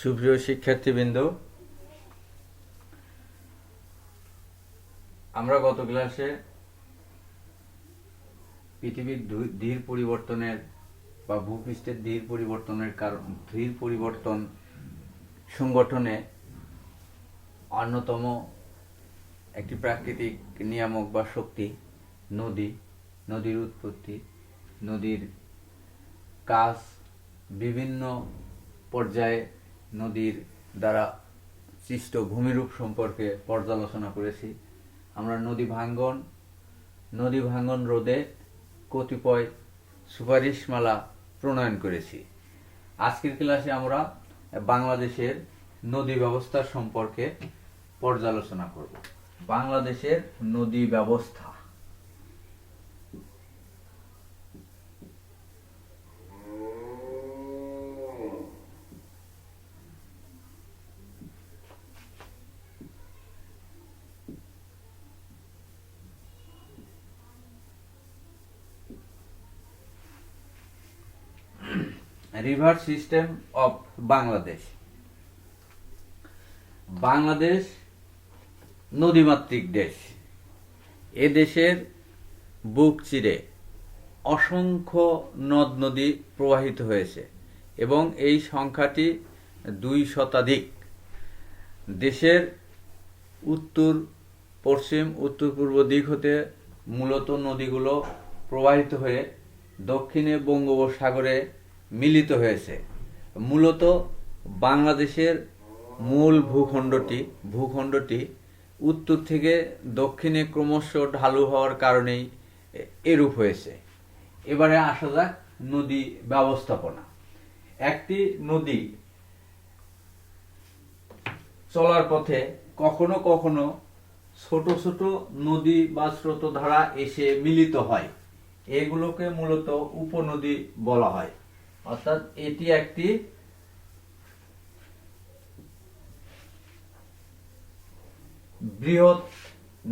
সুপ্রিয় শিক্ষার্থীবৃন্দ, আমরা গত ক্লাসে পৃথিবীর ধীর পরিবর্তনের বা ভূপৃষ্ঠের ধীর পরিবর্তনের কারণ ধীর পরিবর্তন সংগঠনে অন্যতম একটি প্রাকৃতিক নিয়ামক বা শক্তি নদীর উৎপত্তি, নদীর কাজ, বিভিন্ন পর্যায়ে নদীর দ্বারা সৃষ্ট ভূমিরূপ সম্পর্কে পর্যালোচনা করেছি। আমরা নদী ভাঙ্গন রোধে কতিপয় সুপারিশমালা প্রণয়ন করেছি। আজকের ক্লাসে আমরা বাংলাদেশের নদী ব্যবস্থা সম্পর্কে পর্যালোচনা করব। বাংলাদেশের নদী ব্যবস্থা। River system of Bangladesh. Bangladesh নদীমাতৃক দেশ। এ দেশের বুক চিরে অসংখ্য নদ নদী প্রবাহিত হয়েছে এবং এই সংখ্যাটি 2 শতাধিক। দেশের উত্তর পশ্চিম উত্তর পূর্ব দিক হতে মূলত নদীগুলো প্রবাহিত হয়ে দক্ষিণে বঙ্গোপসাগরে মিলিত হয়েছে। মূলত বাংলাদেশের মূল ভূখণ্ডটি উত্তর থেকে দক্ষিণে ক্রমশ ঢালু হওয়ার কারণেই এরূপ হয়েছে। এবারে আসা যাক নদী ব্যবস্থাপনা। একটি নদী চলার পথে কখনো কখনো ছোট ছোট নদী বা স্রোতধারা এসে মিলিত হয়। এগুলোকে মূলত উপনদী বলা হয়। অর্থাৎ এটি একটি বৃহৎ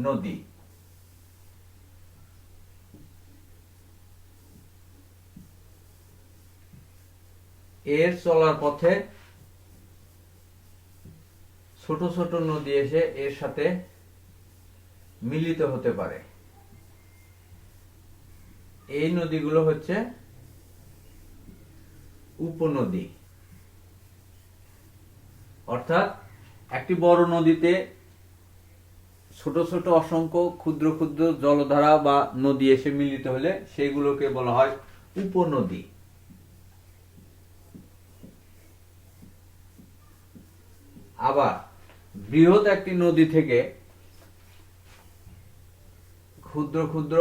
নদী। এর চলার পথে ছোট ছোট নদী এসে এর সাথে মিলিত হতে পারে। এই নদীগুলো হচ্ছে উপনদী। অর্থাৎ একটি বড় নদীতে ছোট ছোট অসংখ্য ক্ষুদ্র ক্ষুদ্র জলধারা বা নদী এসে মিলিত হলে সেগুলোকে বলা হয় উপনদী। আবার বৃহৎ একটি নদী থেকে ক্ষুদ্র ক্ষুদ্র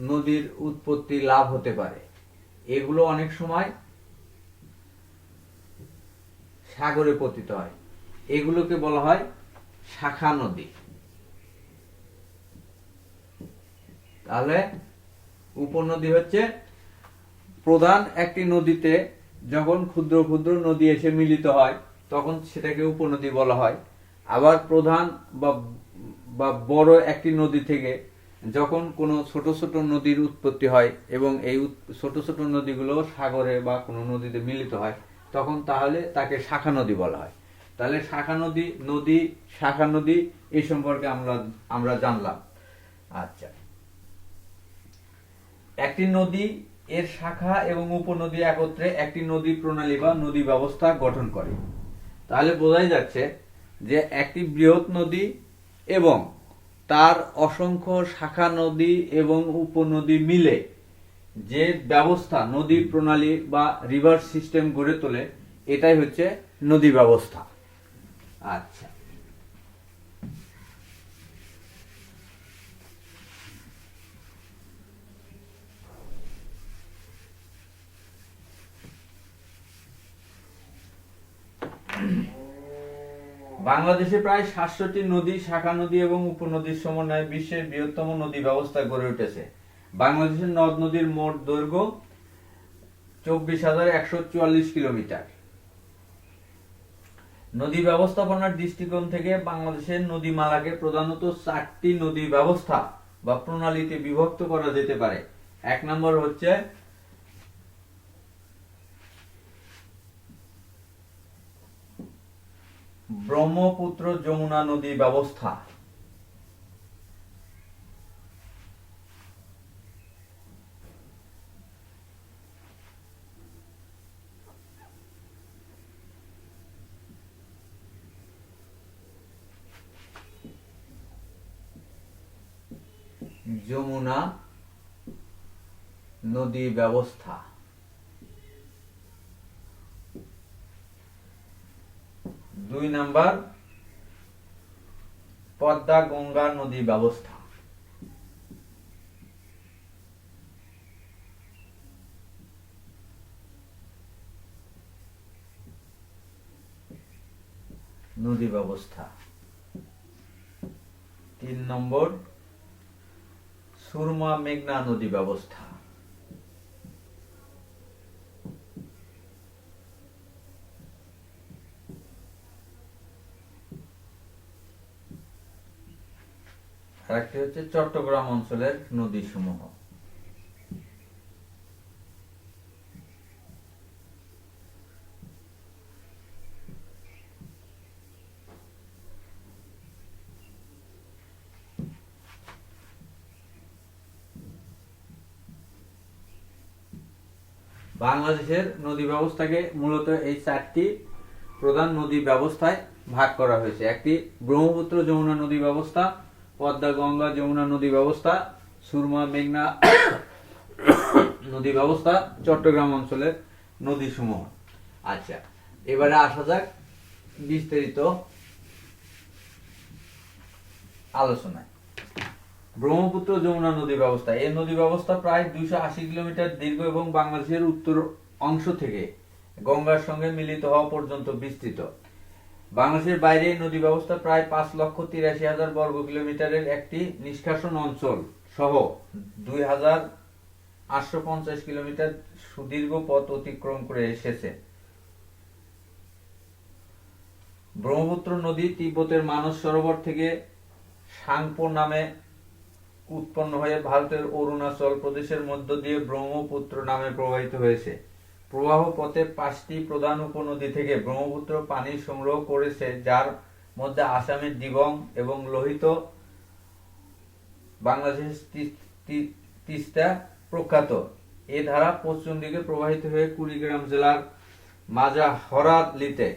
নদীর উৎপত্তি লাভ হতে পারে। এগুলো অনেক সময় সাগরে পতিত হয়। এগুলোকে বলা হয় শাখা নদী। তাহলে উপনদী হচ্ছে প্রধান একটি নদীতে যখন ক্ষুদ্র ক্ষুদ্র নদী এসে মিলিত হয় তখন সেটাকে উপনদী বলা হয়। আবার প্রধান বা বড় একটি নদী থেকে যখন কোনো ছোট ছোট নদীর উৎপত্তি হয় এবং এই ছোট ছোট নদীগুলো সাগরে বা কোনো নদীতে মিলিত হয় তখন তাহলে তাকে শাখা নদী বলা হয়। তাহলে শাখা নদী এই সম্পর্কে আমরা জানলাম। আচ্ছা, একটি নদী এর শাখা এবং উপনদী একত্রে একটি নদী প্রণালী বা নদী ব্যবস্থা গঠন করে। তাহলে বোঝাই যাচ্ছে যে একটি বৃহৎ নদী এবং তার অসংখ্য শাখা নদী এবং উপনদী মিলে যে ব্যবস্থা নদী প্রণালী বা রিভার সিস্টেম গড়ে তোলে এটাই হচ্ছে নদী ব্যবস্থা। আচ্ছা, বাংলাদেশে প্রায় 700টি নদী, শাখা নদী এবং উপনদীর সমন্বয়ে বিশ্বের বৃহত্তম নদী ব্যবস্থা গড়ে উঠেছে। বাংলাদেশের নদ নদীর মোট দৈর্ঘ্য 24,144 কিলোমিটার। নদী ব্যবস্থাপনার দৃষ্টিকোণ থেকে বাংলাদেশের নদীমালাকে প্রধানত 4টি নদী ব্যবস্থা বা প্রণালীতে বিভক্ত করা যেতে পারে। 1 নম্বর হচ্ছে ব্রহ্মপুত্র যমুনা নদী ব্যবস্থা। যমুনা নদী ব্যবস্থা। 2 নাম্বার পদ্মা গঙ্গা নদী ব্যবস্থা। নদী ব্যবস্থা। 3 নম্বর সুরমা মেঘনা নদী ব্যবস্থা। আরেকটি হচ্ছে চট্টগ্রাম অঞ্চলের নদী সমূহ। বাংলাদেশের নদী ব্যবস্থাকে মূলত এই 4টি প্রধান নদী ব্যবস্থায় ভাগ করা হয়েছে। একটি ব্রহ্মপুত্র যমুনা নদী ব্যবস্থা, পদ্মা গঙ্গা যমুনা নদী ব্যবস্থা, সুরমা মেঘনা নদী ব্যবস্থা, চট্টগ্রাম অঞ্চলের নদী সমূহ। আচ্ছা, এবারে আসা যাক বিস্তারিত আলোচনায়। ব্রহ্মপুত্র যমুনা নদী ব্যবস্থা। এই নদী ব্যবস্থা প্রায় 280 কিলোমিটার দীর্ঘ এবং বাংলাদেশের উত্তর অংশ থেকে গঙ্গার সঙ্গে মিলিত হওয়া পর্যন্ত বিস্তৃত। বাংলাদেশের বাইরে এই নদী ব্যবস্থা প্রায় 5,83,000 বর্গ কিলোমিটারের একটি নিষ্কাশন অঞ্চল সহ 2,850 কিলোমিটার সুদীর্ঘ পথ অতিক্রম করে এসেছে। ব্রহ্মপুত্র নদী তিব্বতের মানস সরোবর থেকে সাংপো নামে উৎপন্ন হয়ে ভারতের অরুণাচল প্রদেশের মধ্য দিয়ে ব্রহ্মপুত্র নামে প্রবাহিত হয়েছে। প্রবাহ পথে 5টি প্রধান উপনদী থেকে ব্রহ্মপুত্র পানি সংগ্রহ করেছে, যার মধ্যে আসামের দিগং এবং লোহিত, বাংলাদেশের তিস্তা প্রখ্যাত। এ ধারা পশ্চিম দিকে প্রবাহিত হয়ে কুড়িগ্রাম জেলার মাঝাহরালিতে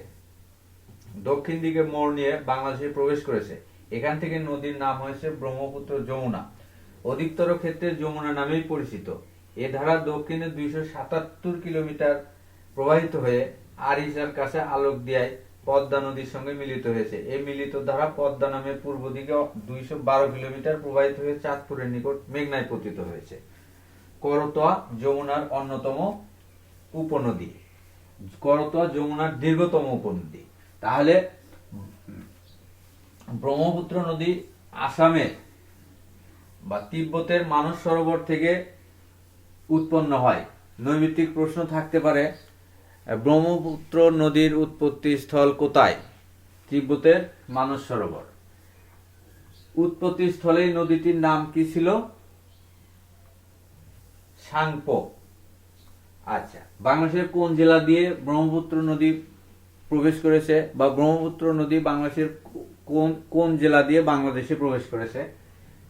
দক্ষিণ দিকে মোড় নিয়ে বাংলাদেশে প্রবেশ করেছে। এখান থেকে নদীর নাম হয়েছে ব্রহ্মপুত্র যমুনা। অধিকতর ক্ষেত্রে যমুনা নামেই পরিচিত। এ ধারা দক্ষিণে 277 কিলোমিটার প্রবাহিত হয়ে আরিচার কাছে আলোকদিয়ায় পদ্মা নদীর সঙ্গে মিলিত হয়েছে। এই মিলিত ধারা পদ্মা নামে পূর্ব দিকে 212 কিলোমিটার প্রবাহিত হয়ে চাঁদপুরের নিকট মেঘনায় পতিত হয়েছে। করতোয়া যমুনার অন্যতম উপনদী। করতোয়া যমুনার দীর্ঘতম উপনদী। তাহলে ব্রহ্মপুত্র নদী আসামের বা তিব্বতের মানস সরোবর থেকে উৎপন্ন হয়। নৈমিত্তিক প্রশ্ন থাকতে পারে, ব্রহ্মপুত্র নদীর উৎপত্তি স্থল কোথায়? তিব্বতের মানস সরোবর। উৎপত্তি স্থলে নদীটির নাম কি ছিল? সাংপো। আচ্ছা, বাংলাদেশের কোন জেলা দিয়ে ব্রহ্মপুত্র নদী প্রবেশ করেছে, বা ব্রহ্মপুত্র নদী বাংলাদেশের কোন জেলা দিয়ে বাংলাদেশে প্রবেশ করেছে?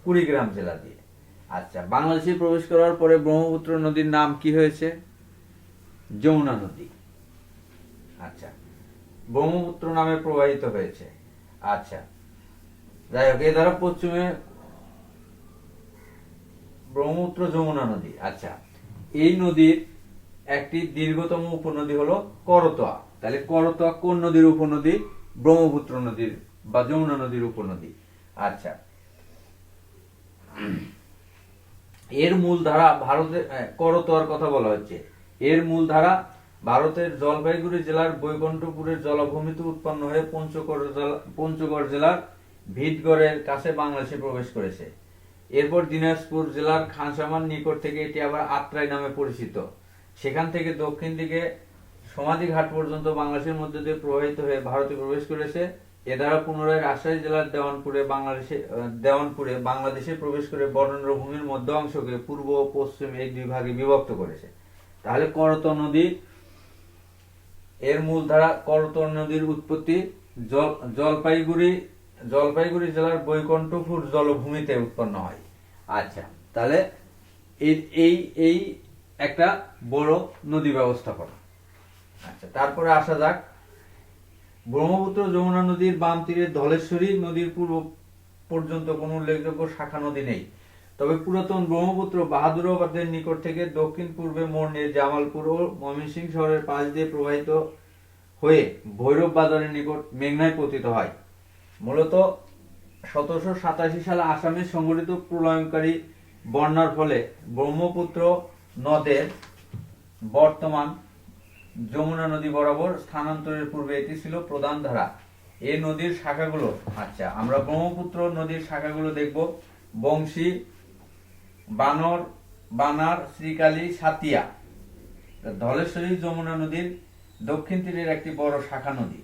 কুড়িগ্রাম জেলা দিয়ে। আচ্ছা, বাংলাদেশে প্রবেশ করার পরে ব্রহ্মপুত্র নদীর নাম কি হয়েছে? যমুনা নদী। আচ্ছা, ব্রহ্মপুত্র নামে প্রবাহিত হয়েছে। আচ্ছা, যাই হোক, এ দ্বারা পশ্চিমে ব্রহ্মপুত্র যমুনা নদী। আচ্ছা, এই নদীর একটি দীর্ঘতম উপনদী হলো করতোয়া। তাহলে করতোয়া কোন নদীর উপনদী? ব্রহ্মপুত্র নদীর বা যমুনা নদীর উপনদী। আচ্ছা, এর মূল ধারা ভারতের, করতোয়ার কথা বলা হচ্ছে, এর মূল ধারা ভারতের জলপাইগুড়ি জেলার বৈকুণ্ঠপুরের জলাভূমিতে উৎপন্ন হয়ে পঞ্চগড় জেলার ভিতগড়ের কাছে বাংলাদেশে প্রবেশ করেছে। এরপর দিনাজপুর জেলার খানসামার নিকট থেকে এটি আবার আত্রাই নামে পরিচিত। সেখান থেকে দক্ষিণ দিকে সমাধিঘাট পর্যন্ত বাংলাদেশের মধ্যে দিয়ে প্রবাহিত হয়ে ভারতে প্রবেশ করেছে। এ দ্বারা পুনরায় রাজশাহী জেলার দেওয়ানপুরে বাংলাদেশে প্রবেশ করে বরেন্দ্রভূমির মধ্য অংশকে পূর্ব ও পশ্চিম এই 2 ভাগে বিভক্ত করেছে। তাহলে করতোয়া নদী, এর মূল ধারা করতোয়া নদীর উৎপত্তি জলপাইগুড়ি জলপাইগুড়ি জেলার বৈকুণ্ঠপুর জলভূমিতে উৎপন্ন হয়। আচ্ছা, তাহলে এই এই এই একটা বড় নদী ব্যবস্থাপনা। আচ্ছা, তারপরে আসা যাক, ব্রহ্মপুত্র যমুনা নদীর বাম তীরে ধলেশ্বরী নদীর পূর্ব পর্যন্ত কোনো উল্লেখযোগ্য শাখা নদী নেই। তবে পুরাতন ব্রহ্মপুত্র বাহাদুরাবাদের নিকট থেকে দক্ষিণ পূর্বে মোড় নিয়ে জামালপুর ও ময়মনসিংহ শহরের পাশ দিয়ে প্রবাহিত হয়ে ভৈরব বাজারের নিকট মেঘনায় পতিত হয়। মূলত 1787 সালে আসামে সংঘটিত প্রলয়ঙ্কারী বন্যার ফলে ব্রহ্মপুত্র নদের বর্তমান যমুনা নদী বরাবর স্থানান্তরের পূর্বে এটি ছিল প্রধান ধারা। এই নদীর শাখাগুলো, আচ্ছা আমরা ব্রহ্মপুত্র নদীর শাখাগুলো দেখব। বংশী, বানর, বানার, শ্রীকালী, সাতিয়া। ধলেশ্বরী যমুনা নদীর দক্ষিণ তীরের একটি বড় শাখা নদী।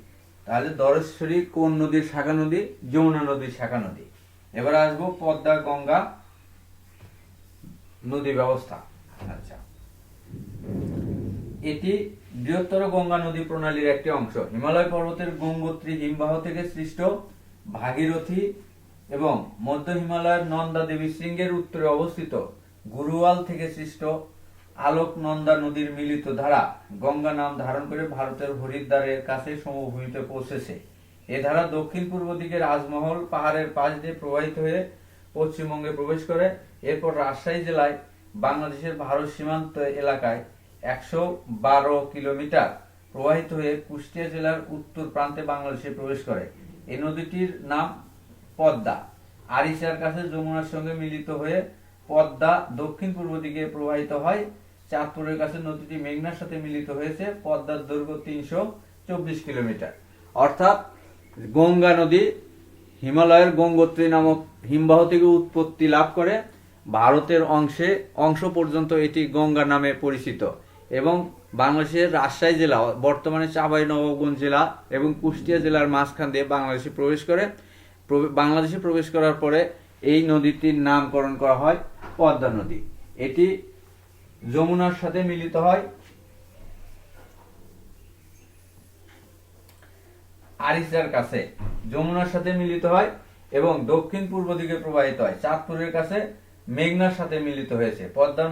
তাহলে ধলেশ্বরী কোন নদীর শাখা নদী? যমুনা নদীর শাখা নদী। এবার আসবো পদ্মা গঙ্গা নদী ব্যবস্থা। আচ্ছা, এটি বৃহত্তর গঙ্গা নদী প্রণালীর একটি অংশ। হিমালয় পর্বতের গঙ্গোত্রী হিমবাহ থেকে সৃষ্ট ভাগীরথী এবং মধ্য হিমালয়ের নন্দা দেবী শৃঙ্গের উত্তরে অবস্থিত গুরুওয়াল থেকে সৃষ্ট আলোকনন্দা নদীর মিলিত ধারা গঙ্গা নাম ধারণ করে ভারতের হরিদ্বারের কাছে সমভূমিতে পৌঁছেছে। এ ধারা দক্ষিণ পূর্ব দিকে রাজমহল পাহাড়ের পাশ দিয়ে প্রবাহিত হয়ে পশ্চিমবঙ্গে প্রবেশ করে। এরপর রাজশাহী জেলায় বাংলাদেশের ভারত সীমান্ত এলাকায় 112 কিলোমিটার প্রবাহিত হয়ে কুষ্টিয়া জেলার উত্তর প্রান্তে বাংলাদেশে প্রবেশ করে। এই নদীটির নাম পদ্মা। আরিচার কাছে যমুনার সঙ্গে মিলিত হয়ে পদ্মা দক্ষিণ পূর্ব দিকে প্রবাহিত হয়। চাঁদপুরের কাছে নদীটি মেঘনার সাথে মিলিত হয়েছে। পদ্মার দৈর্ঘ্য 324 কিলোমিটার। অর্থাৎ গঙ্গা নদী হিমালয়ের গঙ্গোত্রী নামক হিমবাহ থেকে উৎপত্তি লাভ করে ভারতের অংশ পর্যন্ত এটি গঙ্গা নামে পরিচিত এবং বাংলাদেশের রাজশাহী জেলা, বর্তমানে চাঁপাইনবাবগঞ্জ জেলা এবং কুষ্টিয়া জেলার মাঝখান দিয়ে বাংলাদেশে প্রবেশ করে। বাংলাদেশে প্রবেশ করার পরে এই নদীটির নামকরণ করা হয় পদ্মা নদী। এটি যমুনার সাথে মিলিত হয় আরিচার কাছে, যমুনার সাথে মিলিত হয় এবং দক্ষিণ পূর্ব দিকে প্রবাহিত হয়। চাঁদপুরের কাছে মেঘনার সাথে মিলিত হয়েছে। পদ্মার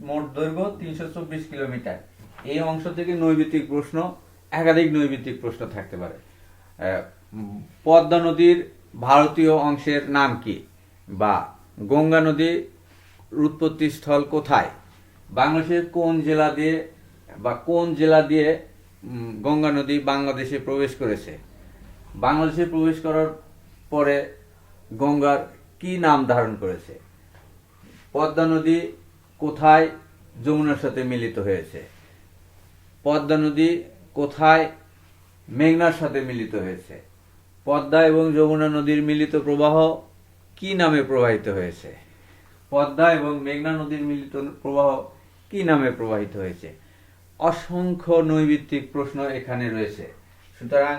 মোট দৈর্ঘ্য 324 কিলোমিটার। এই অংশ থেকে নৈবিত্তিক প্রশ্ন, একাধিক নৈবিত্তিক প্রশ্ন থাকতে পারে। পদ্মা নদীর ভারতীয় অংশের নাম কি? বা গঙ্গা নদীর উৎপত্তি স্থল কোথায়? বাংলাদেশের কোন জেলা দিয়ে গঙ্গা নদী বাংলাদেশে প্রবেশ করেছে? বাংলাদেশে প্রবেশ করার পরে গঙ্গার কি নাম ধারণ করেছে? পদ্মা নদী কোথায় যমুনার সাথে মিলিত হয়েছে? পদ্মা নদী কোথায় মেঘনার সাথে মিলিত হয়েছে? পদ্মা এবং যমুনা নদীর মিলিত প্রবাহ কি নামে প্রবাহিত হয়েছে? পদ্মা এবং মেঘনা নদীর মিলিত প্রবাহ কি নামে প্রবাহিত হয়েছে? অসংখ্য নৈবিত্তিক প্রশ্ন এখানে রয়েছে, সুতরাং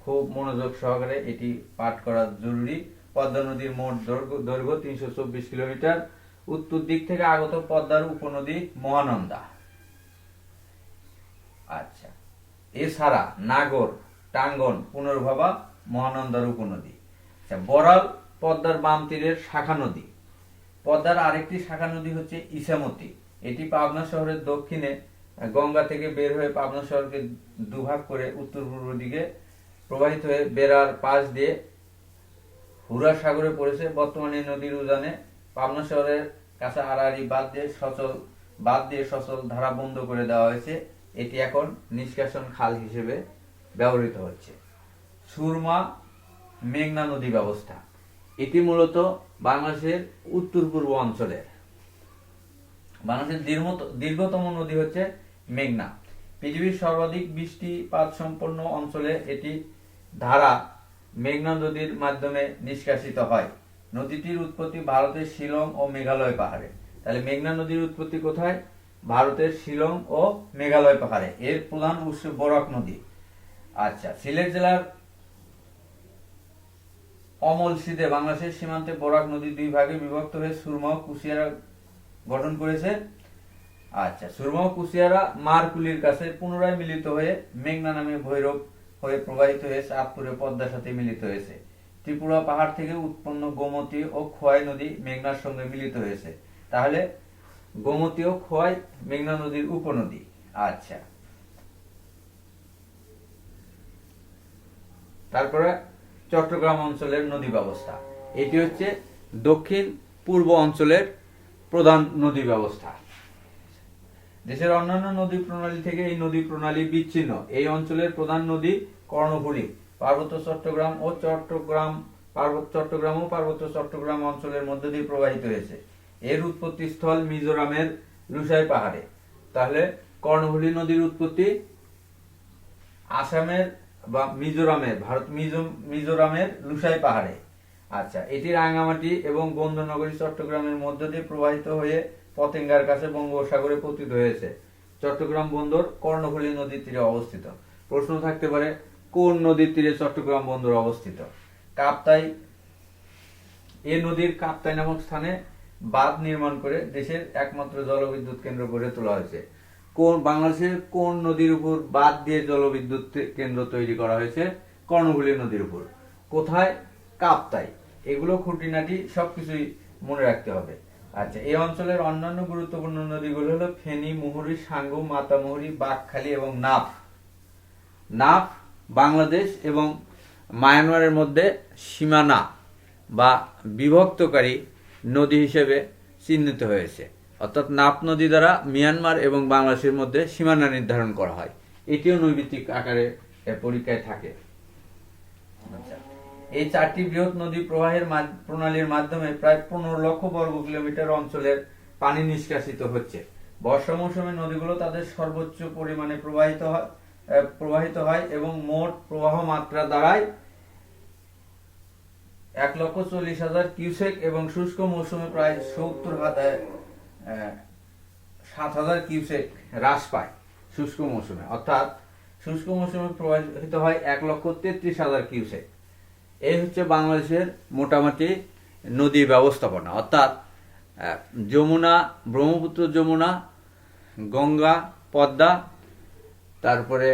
খুব মনোযোগ সহকারে এটি পাঠ করা জরুরি। পদ্মা নদীর মোট দৈর্ঘ্য 324 কিলোমিটার। উত্তর দিক থেকে আগত পদ্মার উপনদী মহানন্দা। আচ্ছা, এছাড়া নাগর, টাঙ্গন, পুনর্ভবা মহানন্দার উপনদী। আচ্ছা, বড়াল পদ্মার বাম তীরের শাখা নদী। পদ্মার আরেকটি শাখা নদী হচ্ছে ইছামতি। এটি পাবনা শহরের দক্ষিণে গঙ্গা থেকে বের হয়ে পাবনা শহরকে দুভাগ করে উত্তর পূর্ব দিকে প্রবাহিত হয়ে বেড়ার পাশ দিয়ে হুরা সাগরে পড়েছে। বর্তমানে নদীর উজানে পাবনা শহরের কাছে আড়াআড়ি বাদ দিয়ে সচল ধারা বন্ধ করে দেওয়া হয়েছে। এটি এখন নিষ্কাশন খাল হিসেবে ব্যবহৃত হচ্ছে। সুরমা মেঘনা নদী ব্যবস্থা। এটি মূলত বাংলাদেশের উত্তর পূর্ব অঞ্চলের। বাংলাদেশের দীর্ঘতম নদী হচ্ছে মেঘনা। পৃথিবীর সর্বাধিক বৃষ্টিপাত সম্পন্ন অঞ্চলে এটি ধারা মেঘনা নদীর মাধ্যমে নিষ্কাশিত হয়। নদীটির উৎপত্তি ভারতের শিলং ও মেঘালয় পাহাড়ে। তাহলে মেঘনা নদীর উৎপত্তি কোথায়? ভারতের শিলং ও মেঘালয় পাহাড়ে। এর প্রধান উৎস বরাক নদী। আচ্ছা, সিলেট জেলার অমলসিদে বাংলাদেশের সীমান্তে বরাক নদী দুই ভাগে বিভক্ত হয়ে সুরমা ও কুশিয়ারা গঠন করেছে। আচ্ছা, সুরমা ও কুশিয়ারা মারকুলির কাছে পুনরায় মিলিত হয়ে মেঘনা নামে ভৈরব হয়ে প্রবাহিত হয়ে চাঁদপুরে পদ্মার সাথে মিলিত হয়েছে। ত্রিপুরা পাহাড় থেকে উৎপন্ন গোমতী ও খোয়াই নদী মেঘনার সঙ্গে মিলিত হয়েছে। তাহলে গোমতী ও খোয়াই মেঘনা নদীর উপনদী। আচ্ছা, তারপরে চট্টগ্রাম অঞ্চলের নদী ব্যবস্থা। এটি হচ্ছে দক্ষিণ পূর্ব অঞ্চলের প্রধান নদী ব্যবস্থা। দেশের অন্যান্য নদী প্রণালী থেকে এই নদী প্রণালী বিচ্ছিন্ন। এই অঞ্চলের প্রধান নদী কর্ণফুলী পার্বত্য চট্টগ্রাম ও পার্বত্য চট্টগ্রাম অঞ্চলের মধ্য দিয়ে প্রবাহিত হয়েছে। এর উৎপত্তি স্থল মিজোরামের লুসাই পাহাড়ে। তাহলে কর্ণফুলী নদীর উৎপত্তি আসামের বা মিজোরামের মিজোরামের লুসাই পাহাড়ে। আচ্ছা, এটি রাঙ্গামাটি এবং বন্দরনগরী চট্টগ্রামের মধ্য দিয়ে প্রবাহিত হয়ে পতেঙ্গার কাছে বঙ্গোপসাগরে পতিত হয়েছে। চট্টগ্রাম বন্দর কর্ণফুলী নদীর তীরে অবস্থিত। প্রশ্ন থাকতে পারে কোন নদীর তীরে চট্টগ্রাম বন্দর অবস্থিত? কাপ্তাই। এই নদীর কাপ্তাই নামক স্থানে বাঁধ নির্মাণ করে দেশের একমাত্র জলবিদ্যুৎ কেন্দ্র গড়ে তোলা হয়েছে। বাংলাদেশের কোন নদীর উপর বাঁধ দিয়ে জলবিদ্যুৎ কেন্দ্র তৈরি করা হয়েছে? কর্ণফুলী নদীর উপর। কোথায়? কাপ্তাই। এগুলো খুঁটিনাটি সবকিছুই মনে রাখতে হবে। আচ্ছা, এই অঞ্চলের অন্যান্য গুরুত্বপূর্ণ নদীগুলো হলো ফেনী, মুহুরী, সাঙ্গু, মাতামুহুরী, বাঁকখালী এবং নাফ। নাফ বাংলাদেশ এবং মায়ানমারের মধ্যে সীমানা বা বিভক্তকারী নদী হিসেবে চিহ্নিত হয়েছে। অর্থাৎ নাফ নদী দ্বারা মিয়ানমার এবং বাংলাদেশের মধ্যে সীমানা নির্ধারণ করা হয়। এটিও নৈমিত্তিক আকারে পরীক্ষায় থাকে। আচ্ছা, এই চারটি বৃহৎ নদী প্রবাহের প্রণালীর মাধ্যমে প্রায় 15 লক্ষ বর্গ কিলোমিটার অঞ্চলের পানি নিষ্কাশিত হচ্ছে। বর্ষা মৌসুমে নদীগুলো তাদের সর্বোচ্চ পরিমাণে প্রবাহিত হয় এবং মোট প্রবাহ মাত্রা দাঁড়ায় 1,40,000 কিউসেক এবং শুষ্ক মৌসুমে প্রায় 7,000 কিউসেক হ্রাস পায় শুষ্ক মৌসুমে। অর্থাৎ শুষ্ক মৌসুমে প্রবাহিত হয় 1,33,000 কিউসেক। এই হচ্ছে বাংলাদেশের মোটামুটি নদী ব্যবস্থাপনা। অর্থাৎ যমুনা, ব্রহ্মপুত্র, যমুনা, গঙ্গা, পদ্মা, তারপরে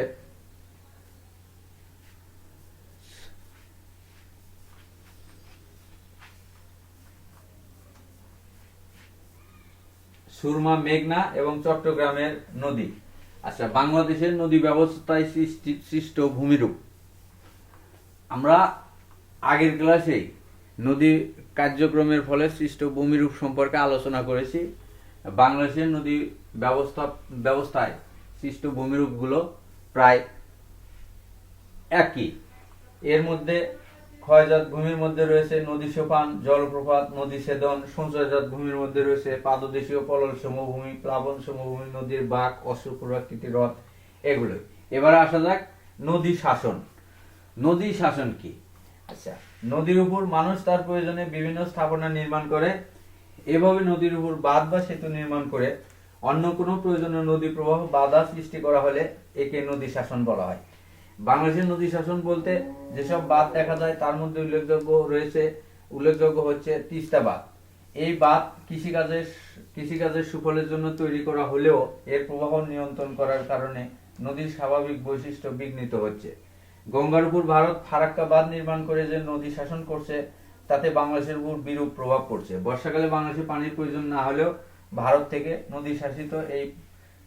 সুরমা, মেঘনা এবং চট্টগ্রামের নদী। আচ্ছা, বাংলাদেশের নদী ব্যবস্থায় সৃষ্ট ভূমিরূপ। আমরা আগের ক্লাসেই নদী কার্যক্রমের ফলে সৃষ্ট ভূমিরূপ সম্পর্কে আলোচনা করেছি। বাংলাদেশের নদী ব্যবস্থায় সৃষ্ট ভূমিরূপগুলো প্রায় একই। এর মধ্যে ক্ষয়জাত ভূমির মধ্যে রয়েছে নদী সোপান, জলপ্রপাত, নদী ছেদন। সঞ্চয়জাত ভূমির মধ্যে রয়েছে পাদদেশীয় পলল সমভূমি, প্লাবন সমভূমি, নদীর বাঁক, অশ্বপ্রাকৃতিক হ্রদ, এগুলোই। এবার আসা যাক নদী শাসন। নদী শাসন কি? আচ্ছা, নদীর উপর মানুষ তার প্রয়োজনে বিভিন্ন স্থাপনা নির্মাণ করে। এভাবে নদীর উপর বাঁধ বা সেতু নির্মাণ করে অন্য কোনো প্রয়োজনীয় নদী প্রবাহ বাধা সৃষ্টি করা হলে একে নদী শাসন বলা হয়। বাংলাদেশের নদী শাসন বলতে যেসব বাঁধ দেখা যায় তার মধ্যে উল্লেখযোগ্য হচ্ছে তিস্তা বাঁধ। এই বাঁধ কৃষিকাজের সুফলের জন্য তৈরি করা হলেও এর প্রবাহ নিয়ন্ত্রণ করার কারণে নদীর স্বাভাবিক বৈশিষ্ট্য বিঘ্নিত হচ্ছে। গঙ্গার উপর ভারত ফারাক্কা বাঁধ নির্মাণ করে যে নদী শাসন করছে তাতে বাংলাদেশের উপর বিরূপ প্রভাব পড়ছে। বর্ষাকালে বাংলাদেশে পানির প্রয়োজন না হলেও ভারত থেকে নদী শাসিত এই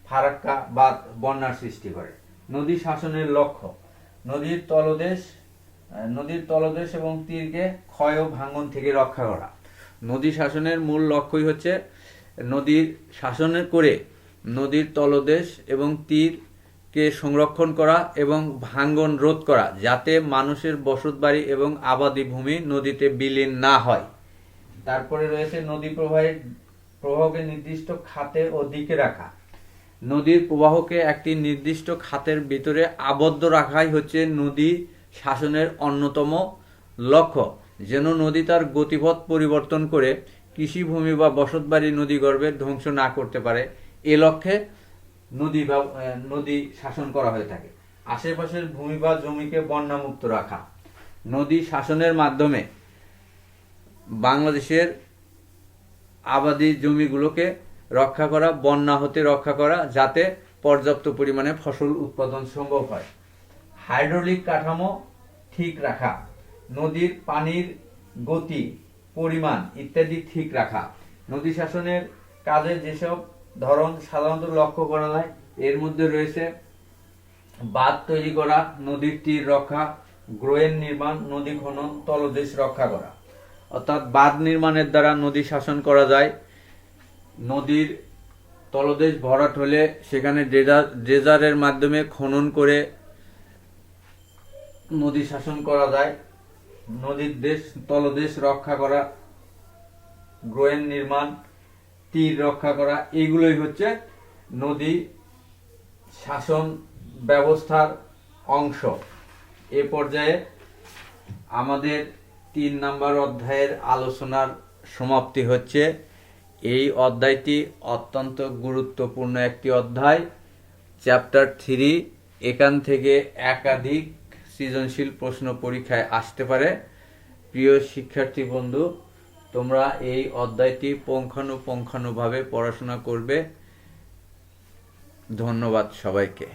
ফারাক্কা বাঁধ বন্যার সৃষ্টি করে। নদী শাসনের লক্ষ্য নদীর তলদেশ এবং তীরকে ক্ষয় ও ভাঙন থেকে রক্ষা করা। নদী শাসনের মূল লক্ষ্যই হচ্ছে নদীর শাসন করে নদীর তলদেশ এবং তীরকে সংরক্ষণ করা এবং ভাঙন রোধ করা, যাতে মানুষের বসতবাড়ি এবং আবাদি ভূমি নদীতে বিলীন না হয়। তারপরে রয়েছে নদী প্রবাহকে নির্দিষ্ট খাতে ও দিকে রাখা। নদীর প্রবাহকে একটি নির্দিষ্ট খাতের ভিতরে আবদ্ধ রাখাই হচ্ছে নদী শাসনের অন্যতম লক্ষ্য, যেন নদী তার গতিপথ পরিবর্তন করে কৃষিভূমি বা বসতবাড়ি নদীগর্ভে ধ্বংস না করতে পারে। এ লক্ষ্যে নদী শাসন করা হয়ে থাকে। আশেপাশের ভূমি বা জমিকে বন্যামুক্ত রাখা। নদী শাসনের মাধ্যমে বাংলাদেশের আবাদি জমিগুলোকে রক্ষা করা, বন্যা হতে রক্ষা করা, যাতে পর্যাপ্ত পরিমাণে ফসল উৎপাদন সম্ভব হয়। হাইড্রোলিক কাঠামো ঠিক রাখা, নদীর পানির গতি, পরিমাণ ইত্যাদি ঠিক রাখা। নদী শাসনের কাজে যেসব ধরন সাধারণত লক্ষ্য করা যায় এর মধ্যে রয়েছে বাঁধ তৈরি করা, নদীর তীর রক্ষা, গ্রোয়েন নির্মাণ, নদী খনন, তলদেশ রক্ষা করা। অর্থাৎ বাঁধ নির্মাণের দ্বারা নদী শাসন করা যায়। নদীর তলদেশ ভরাট হলে সেখানে ড্রেজারের মাধ্যমে খনন করে নদী শাসন করা যায়। নদীর তলদেশ রক্ষা করা, গ্রোয়েন নির্মাণ, তীর রক্ষা করা, এগুলোই হচ্ছে নদী শাসন ব্যবস্থার অংশ। এ পর্যায়ে আমাদের 3 নম্বর অধ্যায়ের আলোচনার সমাপ্তি হচ্ছে। এই অধ্যায়টি অত্যন্ত গুরুত্বপূর্ণ একটি অধ্যায়, চ্যাপ্টার 3। এখান থেকে একাধিক সৃজনশীল প্রশ্ন পরীক্ষায় আসতে পারে। প্রিয় শিক্ষার্থী বন্ধু, তোমরা এই অধ্যায়টি পুঙ্খানুপুঙ্খানুভাবে পড়াশোনা করবে। ধন্যবাদ সবাইকে।